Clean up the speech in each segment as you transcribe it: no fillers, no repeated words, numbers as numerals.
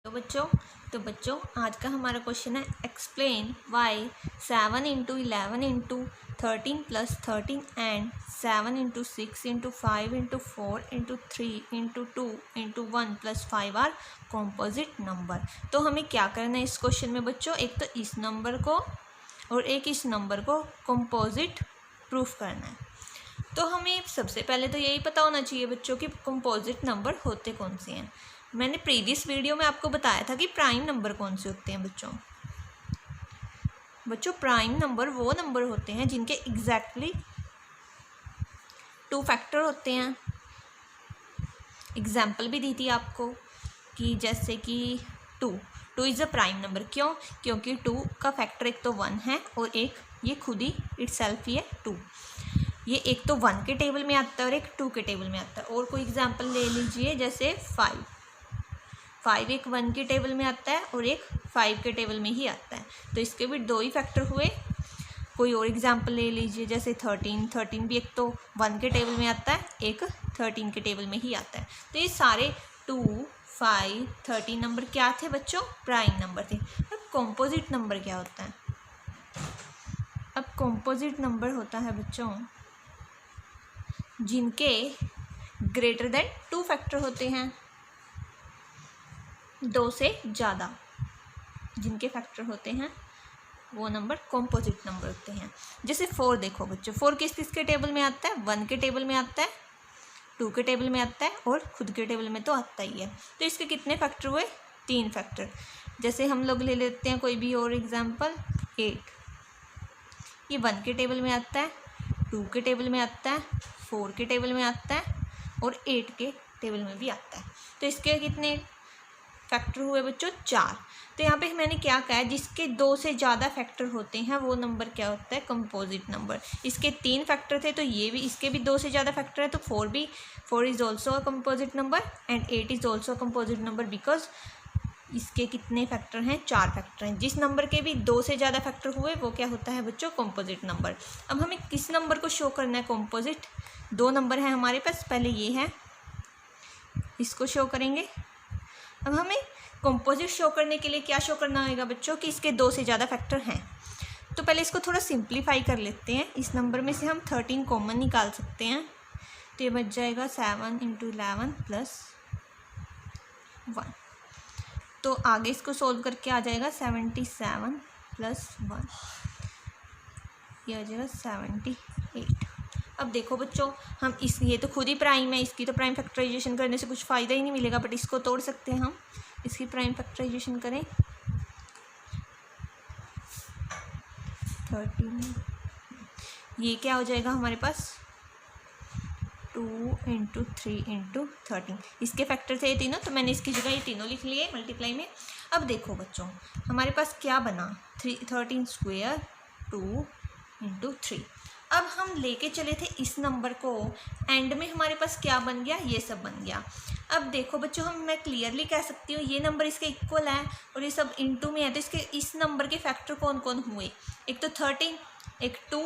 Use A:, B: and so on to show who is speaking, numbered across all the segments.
A: तो बच्चों आज का हमारा क्वेश्चन है explain why 7 into 11 into 13 plus 13 and 7 into 6 into 5 into 4 into 3 into 2 into 1 plus 5 are composite number. तो हमें क्या करना है इस क्वेश्चन में बच्चों, एक तो इस नंबर को और एक इस नंबर को कॉम्पोजिट प्रूफ करना है। तो हमें सबसे पहले तो यही पता होना चाहिए बच्चों कि कॉम्पोजिट नंबर होते कौन से हैं। मैंने प्रीवियस वीडियो में आपको बताया था कि प्राइम नंबर कौन से होते हैं बच्चों प्राइम नंबर वो नंबर होते हैं जिनके एग्जैक्टली 2 फैक्टर होते हैं। एग्जाम्पल भी दी थी आपको कि जैसे कि 2 इज़ अ प्राइम नंबर। क्यों? क्योंकि 2 का फैक्टर एक तो 1 है और एक ये खुद ही इटसेल्फ ही है 2। ये एक तो 1 के टेबल में आता है और एक 2 के टेबल में आता है। और कोई एग्जाम्पल ले लीजिए जैसे 5 एक 1 के टेबल में आता है और एक 5 के टेबल में ही आता है, तो इसके भी 2 ही फैक्टर हुए। कोई और एग्जाम्पल ले लीजिए जैसे 13 भी एक तो 1 के टेबल में आता है, एक 13 के टेबल में ही आता है। तो ये सारे 2, 5, 13 नंबर क्या थे बच्चों? प्राइम नंबर थे। अब कॉम्पोजिट नंबर क्या होता है? अब कॉम्पोजिट नंबर होता है बच्चों जिनके ग्रेटर देन 2 फैक्टर होते हैं, 2 से ज़्यादा जिनके फैक्टर होते हैं वो नंबर कॉम्पोजिट नंबर होते हैं। जैसे 4 देखो बच्चों, 4 किस किस के टेबल में आता है? 1 के टेबल में आता है, 2 के टेबल में आता है और खुद के टेबल में तो आता ही है। तो इसके कितने फैक्टर हुए? 3 फैक्टर। जैसे हम लोग ले लेते हैं कोई भी और एग्जाम्पल 8, ये 1 के टेबल में आता है, 2 के टेबल में आता है, 4 के टेबल में आता है और 8 के टेबल में भी आता है। तो इसके कितने फैक्टर हुए बच्चों? 4। तो यहाँ पे मैंने क्या कहा है, जिसके 2 से ज़्यादा फैक्टर होते हैं वो नंबर क्या होता है? Composite number. इसके 3 फैक्टर थे तो ये भी, इसके भी 2 से ज़्यादा फैक्टर है तो 4 is also a composite number and 8 is also a composite number because इसके कितने फैक्टर हैं? 4 फैक्टर हैं। जिस नंबर के भी 2 से ज़्यादा फैक्टर हुए वो क्या होता है बच्चों? Composite number. अब हमें किस नंबर को शो करना है कंपोजिट? 2 नंबर हैं हमारे पास, पहले ये है, इसको शो करेंगे। अब हमें कंपोजिट शो करने के लिए क्या शो करना होगा बच्चों कि इसके 2 से ज़्यादा फैक्टर हैं। तो पहले इसको थोड़ा सिंप्लीफाई कर लेते हैं। इस नंबर में से हम 13 कॉमन निकाल सकते हैं, तो ये बच जाएगा 7 इंटू 11 प्लस 1। तो आगे इसको सोल्व करके आ जाएगा 77 प्लस 1, ये आ जाएगा 78। अब देखो बच्चों, हम ये तो खुद ही प्राइम है, इसकी तो प्राइम फैक्टराइजेशन करने से कुछ फ़ायदा ही नहीं मिलेगा, बट इसको तोड़ सकते हैं हम। इसकी प्राइम फैक्टराइजेशन करें 13, ये क्या हो जाएगा हमारे पास? 2 इंटू 3 इंटू 13। इसके फैक्टर थे ये तीनों, तो मैंने इसकी जगह ये तीनों लिख लिए मल्टीप्लाई में। अब देखो बच्चों हमारे पास क्या बना? 13 स्क्वेयर 2 इंटू 3। अब हम लेके चले थे इस नंबर को, एंड में हमारे पास क्या बन गया? ये सब बन गया। अब देखो बच्चों, मैं क्लियरली कह सकती हूँ ये नंबर इसके इक्वल है और ये सब इनटू में है, तो इसके इस नंबर के फैक्टर कौन कौन हुए? एक तो 13, एक 2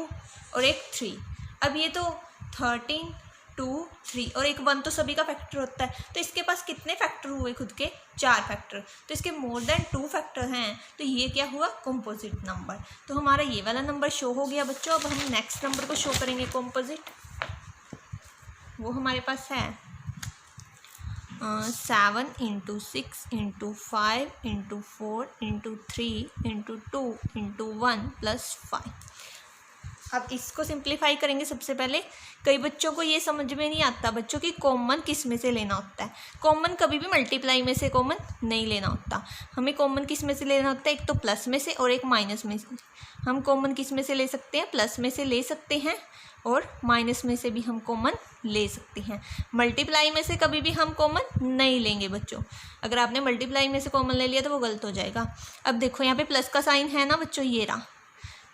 A: और एक 3। अब ये तो 13, 2, 3 और एक 1 तो सभी का फैक्टर होता है, तो इसके पास कितने फैक्टर हुए? खुद के 4 फैक्टर। तो इसके मोर देन 2 फैक्टर हैं, तो ये क्या हुआ? Composite number. तो हमारा ये वाला नंबर शो हो गया बच्चों। अब हम नेक्स्ट नंबर को शो करेंगे कंपोजिट। वो हमारे पास है 7 into 6 into 5 into 4 into 3 into 2 into 1 plus 5। अब इसको सिंप्लीफाई करेंगे। सबसे पहले कई बच्चों को ये समझ में नहीं आता बच्चों कि कॉमन किस में से लेना होता है। कॉमन कभी भी मल्टीप्लाई में से कॉमन नहीं लेना होता। हमें कॉमन किस में से लेना होता है? एक तो प्लस में से और एक माइनस में से। हम कॉमन किस में से ले सकते हैं? प्लस में से ले सकते हैं और माइनस में से भी हम कॉमन ले सकते हैं। मल्टीप्लाई में से कभी भी हम कॉमन नहीं लेंगे बच्चों। अगर आपने मल्टीप्लाई में से कॉमन ले लिया तो वो गलत हो जाएगा। अब देखो यहाँ पे प्लस का साइन है ना बच्चों, ये रहा।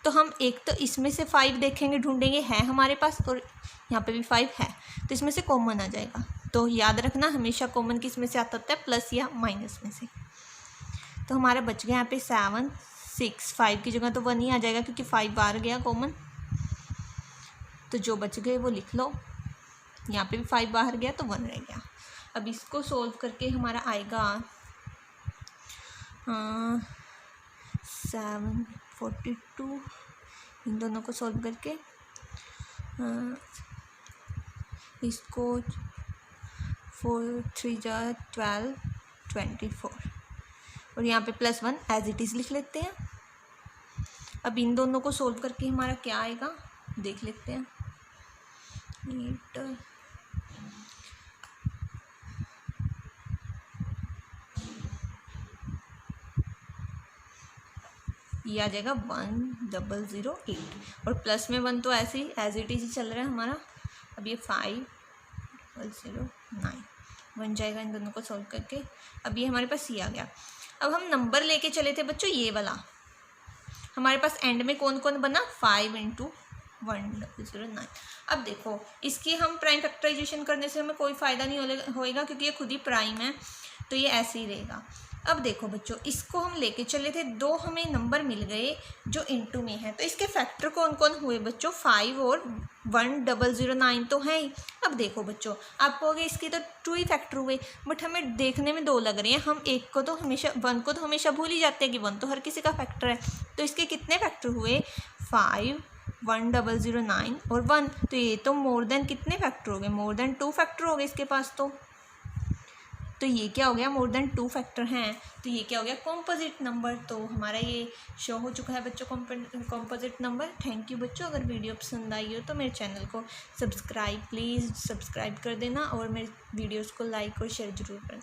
A: तो हम एक तो इसमें से 5 देखेंगे, ढूंढेंगे, है हमारे पास, और यहाँ पे भी 5 है, तो इसमें से कॉमन आ जाएगा। तो याद रखना हमेशा कॉमन किस में से आता है? प्लस या माइनस में से। तो हमारा बच गया यहाँ पे 7, 6, 5 की जगह तो 1 ही आ जाएगा क्योंकि 5 बाहर गया कॉमन। तो जो बच गए वो लिख लो। यहाँ पे भी 5 बाहर गया तो 1 रह गया। अब इसको सोल्व करके हमारा आएगा 742, इन दोनों को सॉल्व करके इसको 4 3 जा 12 24 और यहाँ पे +1 एज इट इज़ लिख लेते हैं। अब इन दोनों को सोल्व करके हमारा क्या आएगा देख लेते हैं। 8 ये आ जाएगा 1008 और प्लस में 1 तो ऐसे ही एज इट इज़ ही चल रहा है हमारा। अब ये 5009 बन जाएगा इन दोनों को सॉल्व करके। अब ये हमारे पास ये आ गया। अब हम नंबर लेके चले थे बच्चों ये वाला, हमारे पास एंड में कौन कौन बना 5 × 1009। अब देखो इसकी हम प्राइम फैक्टराइजेशन करने से हमें कोई फ़ायदा नहीं होएगा क्योंकि ये खुद ही प्राइम है, तो ये ऐसे ही रहेगा। अब देखो बच्चों इसको हम लेके चले थे, 2 हमें नंबर मिल गए जो इनटू में है, तो इसके फैक्टर कौन कौन हुए बच्चों 5 और 1009 तो है ही। अब देखो बच्चों आप कहोगे इसके तो 2 ही फैक्टर हुए, बट हमें देखने में 2 लग रहे हैं। हम 1 को तो हमेशा भूल ही जाते हैं कि 1 तो हर किसी का फैक्टर है। तो इसके कितने फैक्टर हुए 5 1009 और 1, तो ये तो मोर देन कितने फैक्टर हो गए, मोर देन 2 फैक्टर हो गए इसके पास। तो ये क्या हो गया मोर देन 2 फैक्टर हैं, तो ये क्या हो गया कॉम्पोजिट नंबर। तो हमारा ये शो हो चुका है बच्चों कॉम्पोजिट नंबर। थैंक यू बच्चों, अगर वीडियो पसंद आई हो तो मेरे चैनल को प्लीज़ सब्सक्राइब कर देना और मेरे वीडियोस को लाइक और शेयर ज़रूर करना।